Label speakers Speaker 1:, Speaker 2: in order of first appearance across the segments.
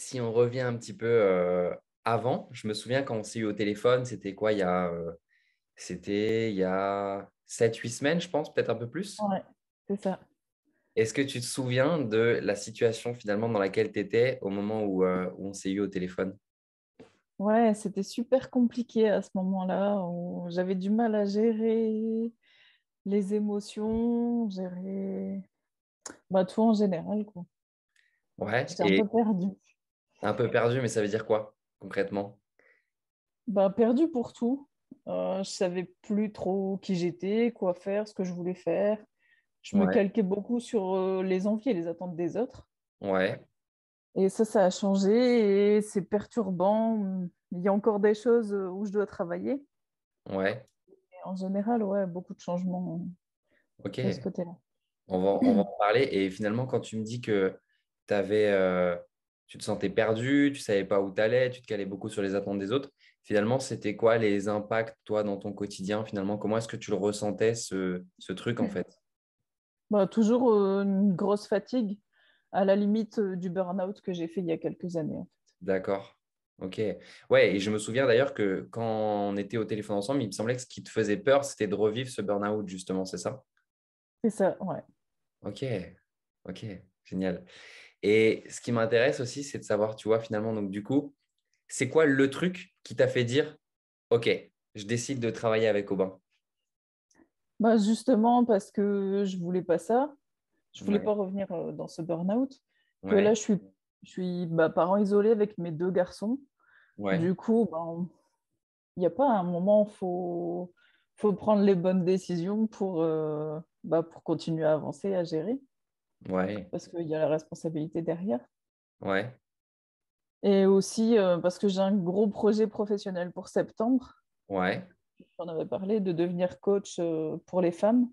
Speaker 1: Si on revient un petit peu avant, je me souviens quand on s'est eu au téléphone, c'était quoi c'était il y a 7, 8 semaines, je pense, peut-être un peu plus.
Speaker 2: Ouais, c'est ça.
Speaker 1: Est-ce que tu te souviens de la situation finalement dans laquelle tu étais au moment où on s'est eu au téléphone?
Speaker 2: Ouais, c'était super compliqué à ce moment-là où j'avais du mal à gérer les émotions, gérer tout en général, quoi.
Speaker 1: Ouais,
Speaker 2: J'étais un
Speaker 1: et
Speaker 2: peu perdue.
Speaker 1: un peu perdu, mais ça veut dire quoi concrètement?
Speaker 2: Perdue pour tout. Je savais plus trop qui j'étais, quoi faire, ce que je voulais faire. Je me
Speaker 1: Ouais,
Speaker 2: calquais beaucoup sur les envies et les attentes des autres.
Speaker 1: ouais,
Speaker 2: Et ça a changé et c'est perturbant. Il y a encore des choses où je dois travailler.
Speaker 1: ouais,
Speaker 2: Et en général, ouais, beaucoup de changements de ce
Speaker 1: ok.
Speaker 2: côté-là.
Speaker 1: On va en parler. Et finalement, quand tu me dis que t'avais, tu te sentais perdu, tu savais pas où tu allais, tu te calais beaucoup sur les attentes des autres, finalement, c'était quoi les impacts, toi, dans ton quotidien? Finalement, comment est-ce que tu le ressentais, ce truc, en fait?
Speaker 2: Toujours une grosse fatigue, à la limite du burn-out que j'ai fait il y a quelques années, en fait.
Speaker 1: D'accord. Ok. Ouais, et je me souviens d'ailleurs que quand on était au téléphone ensemble, il me semblait que ce qui te faisait peur, c'était de revivre ce burn-out, justement, c'est ça?
Speaker 2: C'est ça, ouais.
Speaker 1: Ok. Ok. Génial. Et ce qui m'intéresse aussi, c'est de savoir, tu vois, finalement, donc du coup, c'est quoi le truc qui t'a fait dire, OK, je décide de travailler avec Aubin?
Speaker 2: Justement, parce que je voulais pas ça, je voulais
Speaker 1: Ouais,
Speaker 2: pas revenir dans ce burn-out, que là,
Speaker 1: ouais,
Speaker 2: je suis parent isolé avec mes deux garçons.
Speaker 1: ouais,
Speaker 2: Du coup, il n'y a pas un moment où faut prendre les bonnes décisions pour continuer à avancer, à gérer,
Speaker 1: ouais,
Speaker 2: parce qu'il y a la responsabilité derrière.
Speaker 1: ouais,
Speaker 2: Et aussi parce que j'ai un gros projet professionnel pour septembre.
Speaker 1: ouais.
Speaker 2: On avait parlé de devenir coach pour les femmes,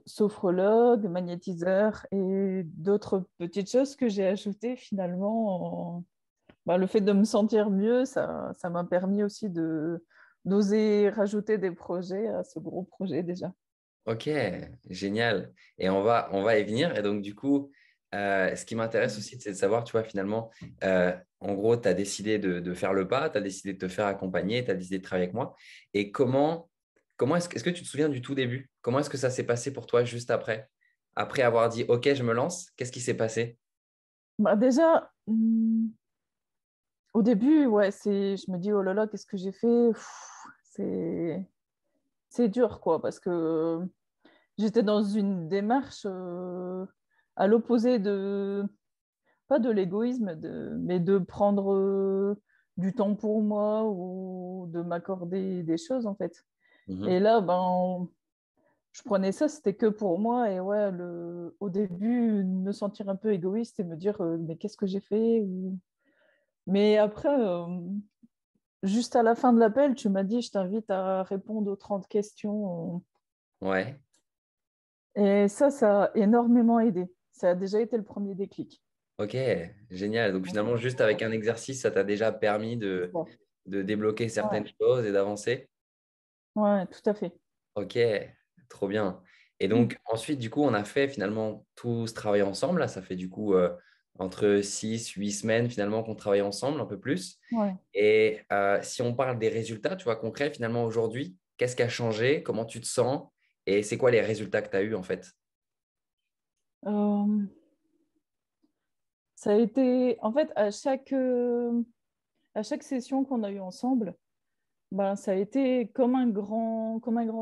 Speaker 2: sophrologue, magnétiseur et d'autres petites choses que j'ai ajoutées finalement. Le fait de me sentir mieux, ça m'a permis aussi d'oser rajouter des projets à ce gros projet déjà.
Speaker 1: OK, génial. Et on va y venir. Et donc, du coup, ce qui m'intéresse aussi, c'est de savoir, tu vois, finalement, en gros, tu as décidé de faire le pas, tu as décidé de te faire accompagner, tu as décidé de travailler avec moi. Et comment est-ce que tu te souviens du tout début? Comment est-ce que ça s'est passé pour toi juste après? Après avoir dit, OK, je me lance, qu'est-ce qui s'est passé?
Speaker 2: Déjà, au début, ouais, je me dis, oh là là, qu'est-ce que j'ai fait? C'est dur, quoi, parce que j'étais dans une démarche à l'opposé pas de l'égoïsme, mais de prendre du temps pour moi ou de m'accorder des choses, en fait. Et
Speaker 1: Mhm.
Speaker 2: là, je prenais ça, c'était que pour moi. Et ouais, au début, me sentir un peu égoïste et me dire, mais qu'est-ce que j'ai fait? Mais après, juste à la fin de l'appel, tu m'as dit, je t'invite à répondre aux 30 questions.
Speaker 1: Ouais.
Speaker 2: Et ça a énormément aidé. Ça a déjà été le premier déclic.
Speaker 1: Ok, génial. Donc
Speaker 2: Donc,
Speaker 1: finalement, juste avec un exercice, ça t'a déjà permis
Speaker 2: c'est
Speaker 1: de,
Speaker 2: ça.
Speaker 1: de débloquer
Speaker 2: Ouais,
Speaker 1: certaines choses et d'avancer.
Speaker 2: ouais, tout à fait.
Speaker 1: Ok, trop bien. Et donc ensuite, du coup, on a fait finalement tout ce travail ensemble. Là, ça fait du coup entre 6, 8 semaines finalement qu'on travaille ensemble, un peu plus.
Speaker 2: Ouais.
Speaker 1: Et si on parle des résultats, tu vois, concrets, finalement aujourd'hui, qu'est-ce qui a changé? Comment tu te sens? Et c'est quoi les résultats que tu as eus en fait?
Speaker 2: Euh, Ça a été, en fait, à chaque session qu'on a eue ensemble, ça a été comme un grand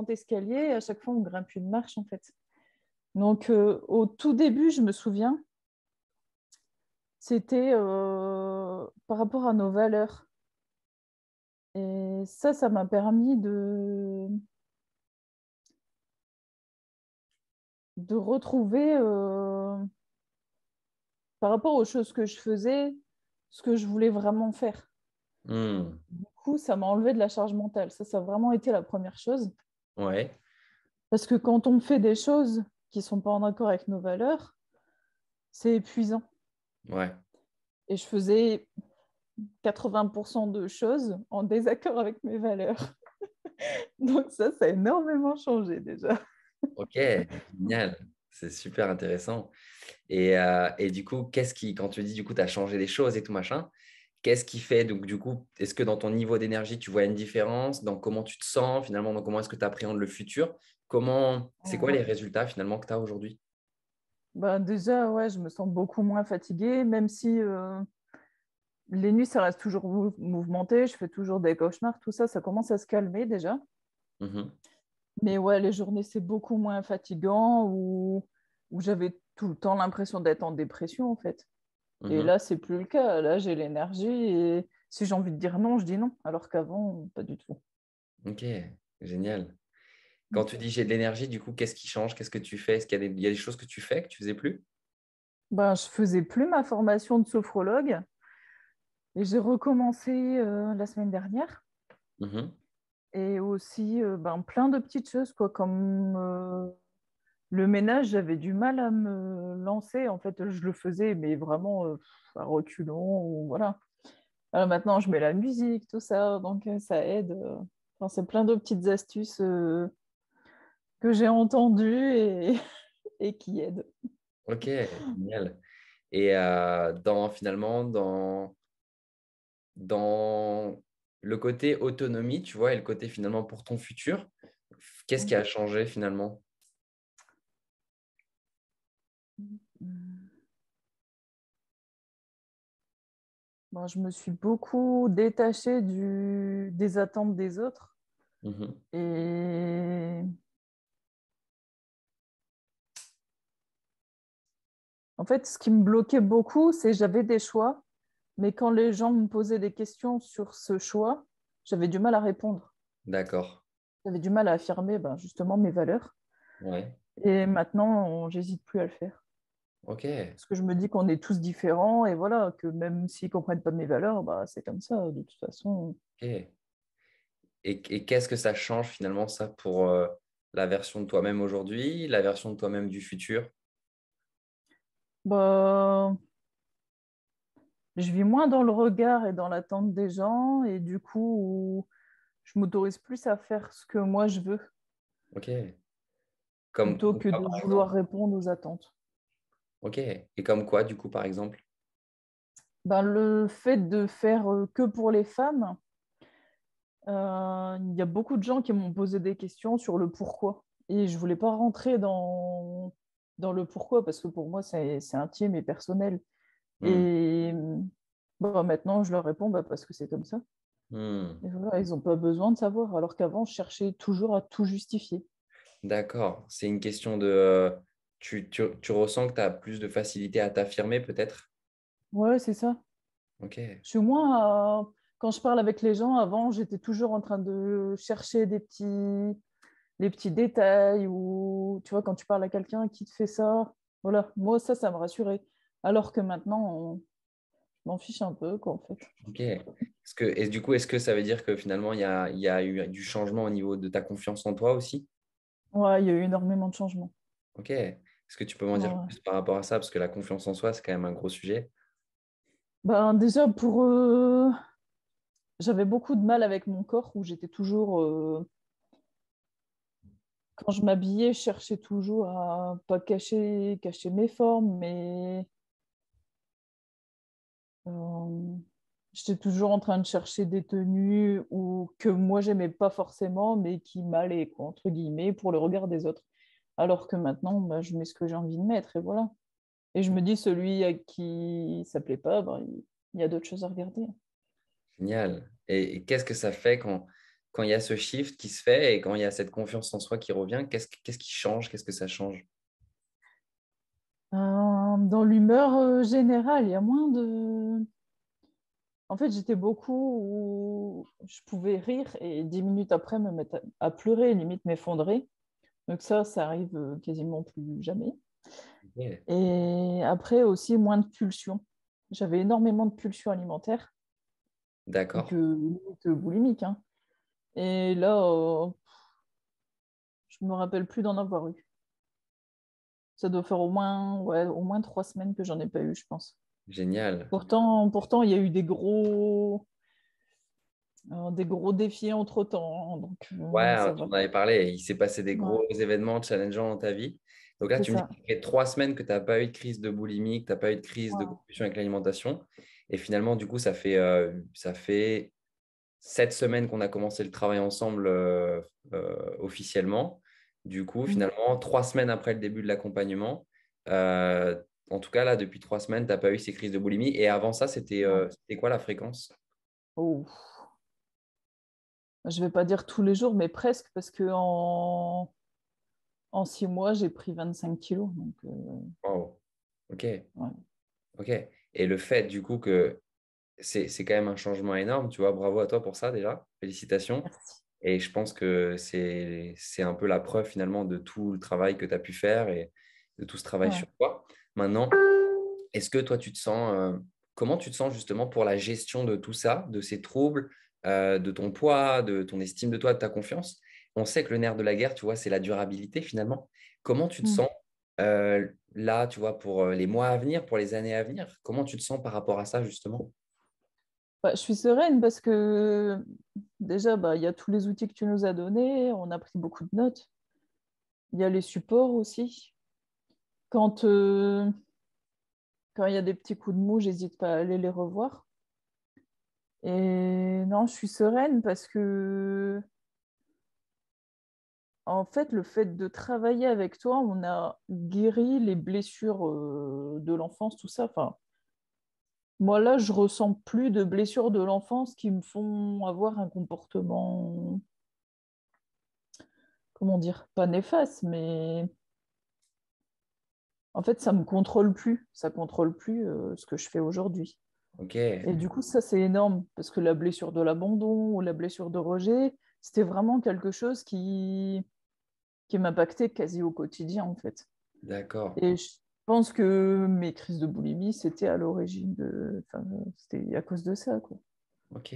Speaker 2: escalier. À chaque fois, on grimpe une marche, en fait. Donc, au tout début, je me souviens, c'était par rapport à nos valeurs. Et ça m'a permis de retrouver, par rapport aux choses que je faisais, ce que je voulais vraiment faire.
Speaker 1: Hmm.
Speaker 2: Du coup, ça m'a enlevé de la charge mentale. Ça a vraiment été la première chose.
Speaker 1: Ouais,
Speaker 2: Parce que quand on fait des choses qui sont pas en accord avec nos valeurs, c'est épuisant.
Speaker 1: ouais.
Speaker 2: Et je faisais 80% de choses en désaccord avec mes valeurs. Donc ça a énormément changé déjà.
Speaker 1: Ok, génial. c'est super intéressant. Et du coup, quand tu dis, du coup, tu as changé des choses et tout machin, qu'est-ce qui fait, donc, du coup, est-ce que dans ton niveau d'énergie, tu vois une différence dans comment tu te sens, finalement, dans comment est-ce que tu appréhendes le futur? C'est quoi
Speaker 2: Ouais.
Speaker 1: les résultats, finalement, que tu as aujourd'hui?
Speaker 2: Bah, déjà, ouais, je me sens beaucoup moins fatiguée, même si les nuits, ça reste toujours mouvementé, je fais toujours des cauchemars, tout ça, ça commence à se calmer déjà.
Speaker 1: Mhm.
Speaker 2: Mais ouais, les journées, c'est beaucoup moins fatigant, où j'avais tout le temps l'impression d'être en dépression, en fait. Et
Speaker 1: Mhm.
Speaker 2: là, c'est plus le cas. Là, j'ai l'énergie et si j'ai envie de dire non, je dis non, alors qu'avant, pas du tout.
Speaker 1: Ok, génial. Quand tu dis j'ai de l'énergie, du coup, qu'est-ce qui change? Qu'est-ce que tu fais? Est-ce qu'il y a des choses que tu fais que tu faisais plus?
Speaker 2: Ben, je faisais plus ma formation de sophrologue et j'ai recommencé la semaine dernière.
Speaker 1: Mhm.
Speaker 2: Et aussi ben, plein de petites choses, quoi, comme le ménage, j'avais du mal à me lancer. En fait, je le faisais, mais vraiment à reculons. Voilà. Maintenant, je mets la musique, tout ça, donc ça aide. Enfin, c'est plein de petites astuces que j'ai entendues et, et qui aident.
Speaker 1: Ok, génial. Et finalement, dans le côté autonomie, tu vois, et le côté finalement pour ton futur, qu'est-ce qui a changé finalement?
Speaker 2: Mhm. Bon, je me suis beaucoup détachée des attentes des autres.
Speaker 1: Mhm.
Speaker 2: Et en fait, ce qui me bloquait beaucoup, c'est que j'avais des choix, mais quand les gens me posaient des questions sur ce choix, j'avais du mal à répondre.
Speaker 1: D'accord.
Speaker 2: J'avais du mal à affirmer ben, justement mes valeurs.
Speaker 1: Ouais.
Speaker 2: Et maintenant, j'hésite plus à le faire.
Speaker 1: Ok.
Speaker 2: Parce que je me dis qu'on est tous différents et voilà, que même s'ils comprennent pas mes valeurs, bah, c'est comme ça, de toute façon.
Speaker 1: Ok. Et qu'est-ce que ça change finalement ça pour la version de toi-même aujourd'hui, la version de toi-même du futur?
Speaker 2: Bah, je vis moins dans le regard et dans l'attente des gens et du coup, je m'autorise plus à faire ce que moi je veux
Speaker 1: Ok.
Speaker 2: plutôt
Speaker 1: Comme
Speaker 2: que
Speaker 1: quoi
Speaker 2: de
Speaker 1: par
Speaker 2: vouloir
Speaker 1: exemple?
Speaker 2: répondre aux attentes.
Speaker 1: Ok. Et comme quoi du coup par exemple?
Speaker 2: Ben, le fait de faire que pour les femmes, il y a beaucoup de gens qui m'ont posé des questions sur le pourquoi. Et je voulais pas rentrer dans le pourquoi parce que pour moi, c'est intime et personnel.
Speaker 1: Hmm.
Speaker 2: Et bon, maintenant, je leur réponds bah, parce que c'est comme ça.
Speaker 1: Hmm.
Speaker 2: Et voilà, ils n'ont pas besoin de savoir, alors qu'avant, je cherchais toujours à tout justifier.
Speaker 1: D'accord. C'est une question de... tu ressens que tu as plus de facilité à t'affirmer peut-être?
Speaker 2: Ouais, c'est ça.
Speaker 1: Ok.
Speaker 2: Je suis moins. Quand je parle avec les gens, avant, j'étais toujours en train de chercher les petits détails ou tu vois, quand tu parles à quelqu'un qui te fait ça, voilà, moi, ça me rassurait. Alors que maintenant, je m'en fiche un peu, quoi, en fait.
Speaker 1: Ok. Et du coup, est-ce que ça veut dire que finalement, il y a eu du changement au niveau de ta confiance en toi aussi?
Speaker 2: Ouais, il y a eu énormément de changements.
Speaker 1: Ok. Est-ce que tu peux m'en dire
Speaker 2: Ouais.
Speaker 1: plus par rapport à ça? Parce que la confiance en soi, c'est quand même un gros sujet.
Speaker 2: Ben, déjà, j'avais beaucoup de mal avec mon corps, où j'étais toujours, quand je m'habillais, je cherchais toujours à pas cacher mes formes, mais Euh, j'étais toujours en train de chercher des tenues ou que moi j'aimais pas forcément, mais qui m'allaient, quoi, entre guillemets, pour le regard des autres. Alors que maintenant, bah, je mets ce que j'ai envie de mettre et voilà. Et je me dis, celui à qui ça plaît pas, bah, il y a d'autres choses à regarder.
Speaker 1: Génial. Et qu'est-ce que ça fait quand il y a ce shift qui se fait et quand il y a cette confiance en soi qui revient? Qu'est-ce qui change? Qu'est-ce que ça change?
Speaker 2: Dans l'humeur générale, il y a moins de... En fait, j'étais beaucoup où je pouvais rire et 10 minutes après me mettre à pleurer, limite m'effondrer. Donc ça arrive quasiment plus jamais.
Speaker 1: Ok.
Speaker 2: Et après aussi, moins de pulsions. J'avais énormément de pulsions alimentaires, donc
Speaker 1: D'accord.
Speaker 2: limite boulimiques, hein. Et là, je me rappelle plus d'en avoir eu. Ça doit faire au moins, ouais, au moins 3 semaines que j'en ai pas eu, je pense.
Speaker 1: Génial.
Speaker 2: Pourtant, il y a eu des gros défis entre-temps, hein, donc
Speaker 1: Ouais,
Speaker 2: ça
Speaker 1: tu
Speaker 2: va.
Speaker 1: en avais parlé. Il s'est passé des
Speaker 2: Ouais.
Speaker 1: gros événements challengeants dans ta vie. Donc là,
Speaker 2: c'est
Speaker 1: tu me dis
Speaker 2: ça.
Speaker 1: que ça fait 3 semaines que tu n'as pas eu de crise de boulimie, que tu n'as pas eu de crise de
Speaker 2: Ouais.
Speaker 1: compulsion avec l'alimentation. Et finalement, du coup, ça fait 7 semaines qu'on a commencé le travail ensemble officiellement. Du coup,
Speaker 2: Mm.
Speaker 1: finalement, 3 semaines après le début de l'accompagnement, euh, en tout cas, là, depuis 3 semaines, tu n'as pas eu ces crises de boulimie. Et avant ça,
Speaker 2: Ouais.
Speaker 1: c'était quoi la fréquence?
Speaker 2: Oh. Je vais pas dire tous les jours, mais presque, parce que en 6 mois, j'ai pris 25 kilos. Donc,
Speaker 1: Wow. OK.
Speaker 2: ouais.
Speaker 1: OK. Et le fait, du coup, que c'est quand même un changement énorme, tu vois, bravo à toi pour ça déjà, félicitations.
Speaker 2: Merci.
Speaker 1: Et je pense que c'est un peu la preuve finalement de tout le travail que tu as pu faire et de tout ce travail
Speaker 2: Ouais.
Speaker 1: sur toi. Maintenant, est-ce que toi, comment tu te sens justement pour la gestion de tout ça, de ces troubles, de ton poids, de ton estime de toi, de ta confiance? On sait que le nerf de la guerre, tu vois, c'est la durabilité finalement. Comment tu te
Speaker 2: Mm.
Speaker 1: sens là, tu vois, pour les mois à venir, pour les années à venir? Comment tu te sens par rapport à ça justement?
Speaker 2: Bah, je suis sereine parce que déjà, bah, il y a tous les outils que tu nous as donnés. On a pris beaucoup de notes. Il y a les supports aussi. Quand quand il y a des petits coups de mou, j'hésite pas à aller les revoir. Et non, je suis sereine parce que en fait, le fait de travailler avec toi, on a guéri les blessures de l'enfance, tout ça. Enfin, moi, là, je ressens plus de blessures de l'enfance qui me font avoir un comportement, comment dire, pas néfaste, mais en fait, ça me contrôle plus. Ça contrôle plus ce que je fais aujourd'hui.
Speaker 1: Ok,
Speaker 2: Et du coup, ça, c'est énorme parce que la blessure de l'abandon ou la blessure de rejet, c'était vraiment quelque chose qui m'impactait quasi au quotidien, en fait.
Speaker 1: d'accord.
Speaker 2: Et je pense que mes crises de boulimie, c'était à l'origine de... Enfin, c'était à cause de ça, quoi.
Speaker 1: Ok,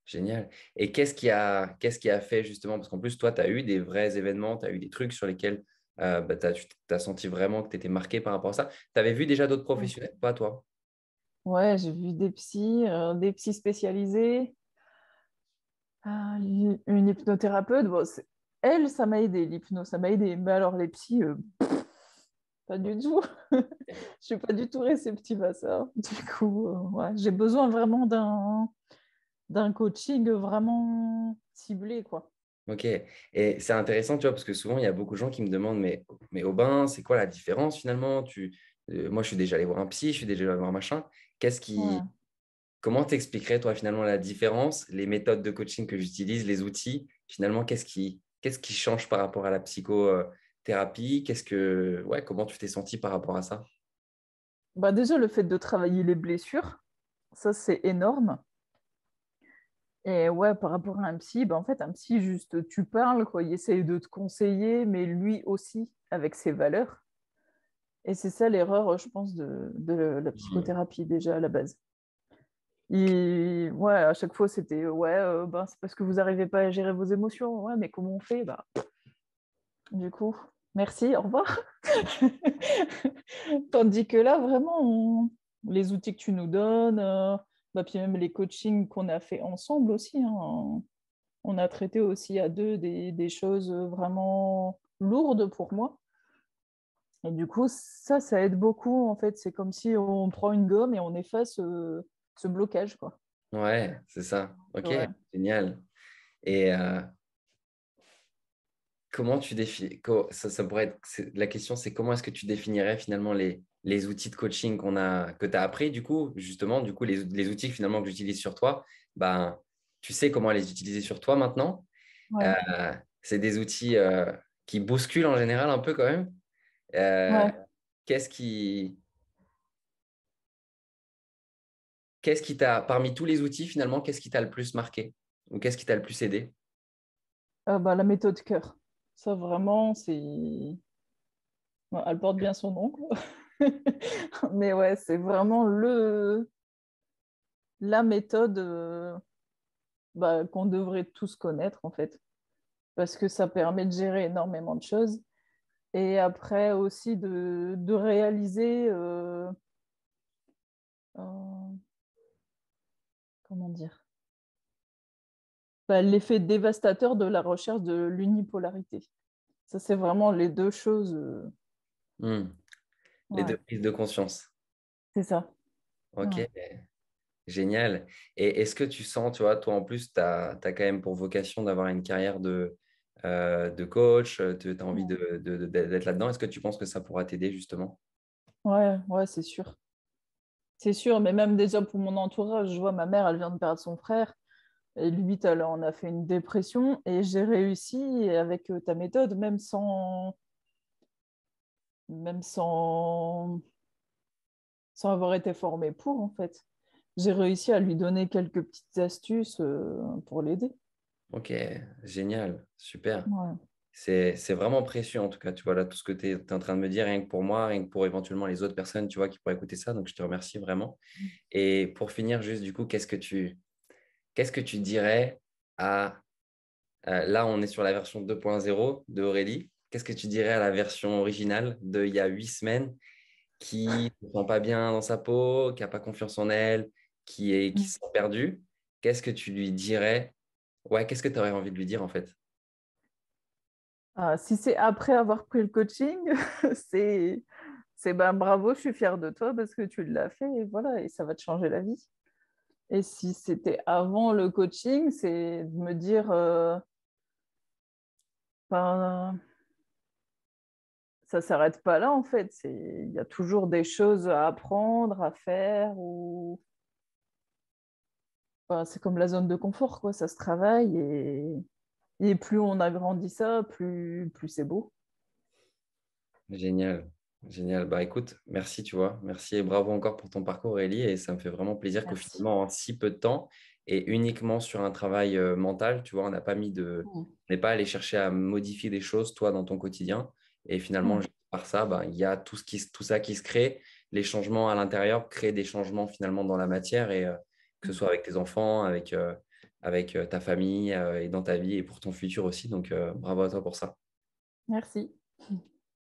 Speaker 1: génial. Et qu'est-ce qui a fait justement, parce qu'en plus, toi, tu as eu des vrais événements, tu as eu des trucs sur lesquels bah, tu as senti vraiment que tu étais marqué par rapport à ça. Tu avais vu déjà d'autres
Speaker 2: Mm.
Speaker 1: professionnels, pas toi?
Speaker 2: Ouais, j'ai vu des psys spécialisés, une hypnothérapeute. Bon, elle, ça m'a aidé, l'hypno, ça m'a aidé. Mais alors, les psys, pas du tout. Je suis pas du tout réceptive à ça. Du coup, ouais, j'ai besoin vraiment d'un coaching vraiment ciblé, quoi.
Speaker 1: Ok. Et c'est intéressant, tu vois, parce que souvent, il y a beaucoup de gens qui me demandent, mais Aubin, c'est quoi la différence finalement? Moi, je suis déjà allé voir un psy, je suis déjà allé voir un machin. Qu'est-ce qui,
Speaker 2: Ouais.
Speaker 1: Comment t'expliquerais, toi, finalement, la différence, les méthodes de coaching que j'utilise, les outils, finalement, qu'est-ce qui change par rapport à la psychothérapie? Ouais, comment tu t'es senti par rapport à ça?
Speaker 2: Bah déjà, le fait de travailler les blessures, ça, c'est énorme. Et ouais, par rapport à un psy, bah en fait, un psy, juste, tu parles, quoi. Il essaye de te conseiller, mais lui aussi, avec ses valeurs. Et c'est ça l'erreur, je pense, de la
Speaker 1: Hmm.
Speaker 2: psychothérapie, déjà, à la base. Ouais, à chaque fois, c'était, ouais, ben, c'est parce que vous n'arrivez pas à gérer vos émotions. Ouais, mais comment on fait? Bah, du coup, merci, au revoir. Tandis que là, vraiment, les outils que tu nous donnes, bah, puis même les coachings qu'on a fait ensemble aussi, hein, on a traité aussi à deux des choses vraiment lourdes pour moi. Et du coup, ça aide beaucoup, en fait. C'est comme si on prend une gomme et on efface ce blocage, quoi.
Speaker 1: Ouais, c'est ça. Ok,
Speaker 2: Ouais.
Speaker 1: génial. Et comment tu définis ça pourrait être la question, c'est comment est-ce que tu définirais finalement les outils de coaching que tu as appris du coup, justement, du coup, les outils finalement que j'utilise sur toi, ben, tu sais comment les utiliser sur toi maintenant.
Speaker 2: Ouais.
Speaker 1: Euh, c'est des outils qui bousculent en général un peu quand même. Euh,
Speaker 2: Ouais.
Speaker 1: qu'est-ce qui, parmi tous les outils finalement, qu'est-ce qui t'a le plus marqué ou qu'est-ce qui t'a le plus aidé?
Speaker 2: Bah, la méthode cœur. Ça, vraiment, c'est... Bon, elle porte bien son nom, quoi. Mais ouais, c'est vraiment la méthode bah, qu'on devrait tous connaître, en fait. Parce que ça permet de gérer énormément de choses. Et après aussi de réaliser, euh, comment dire, bah, l'effet dévastateur de la recherche de l'unipolarité. Ça, c'est vraiment les deux choses.
Speaker 1: Hmm. Les
Speaker 2: Ouais,
Speaker 1: deux prises de conscience.
Speaker 2: c'est ça.
Speaker 1: Ok,
Speaker 2: Ouais.
Speaker 1: génial. Et est-ce que tu sens, tu vois, toi en plus, tu as quand même pour vocation d'avoir une carrière de coach, tu as envie d'être là-dedans. Est-ce que tu penses que ça pourra t'aider justement?
Speaker 2: Ouais, ouais, c'est sûr. C'est sûr, mais même déjà pour mon entourage, je vois ma mère, elle vient de perdre son frère. Et limite, elle en a fait une dépression. Et j'ai réussi avec ta méthode, même sans avoir été formée pour, en fait. J'ai réussi à lui donner quelques petites astuces pour l'aider.
Speaker 1: Ok, génial, super.
Speaker 2: Ouais.
Speaker 1: C'est vraiment précieux en tout cas, tu vois, là, tout ce que tu es en train de me dire, rien que pour moi, rien que pour éventuellement les autres personnes, tu vois, qui pourraient écouter ça. Donc, je te remercie vraiment. Et pour finir, juste du coup, qu'est-ce que tu dirais à... là, on est sur la version 2.0 de Aurélie. Qu'est-ce que tu dirais à la version originale d'il y a 8 semaines qui ne se sent pas bien dans sa peau, qui n'a pas confiance en elle, qui se sent perdue? Qu'est-ce que tu lui dirais? Ouais, qu'est-ce que tu aurais envie de lui dire en fait?
Speaker 2: Ah, si c'est après avoir pris le coaching, c'est, c'est ben bravo, je suis fière de toi parce que tu l'as fait et voilà, et ça va te changer la vie. Et si c'était avant le coaching, c'est de me dire, ben, ça s'arrête pas là en fait. Il y a toujours des choses à apprendre, à faire. Enfin, c'est comme la zone de confort, quoi. Ça se travaille et plus on agrandit ça, plus c'est beau.
Speaker 1: Génial, génial. Bah écoute, merci, tu vois. Merci et bravo encore pour ton parcours, Aurélie. Et ça me fait vraiment plaisir qu'au
Speaker 2: Merci.
Speaker 1: finalement, en si peu de temps et uniquement sur un travail mental, tu vois,
Speaker 2: Mm.
Speaker 1: on n'est pas allé chercher à modifier des choses, toi, dans ton quotidien. Et finalement,
Speaker 2: Mm.
Speaker 1: par ça, bah, il y a tout ça qui se crée. Les changements à l'intérieur créent des changements finalement dans la matière et que ce soit avec tes enfants, avec ta famille et dans ta vie et pour ton futur aussi. Donc, bravo à toi pour ça.
Speaker 2: Merci.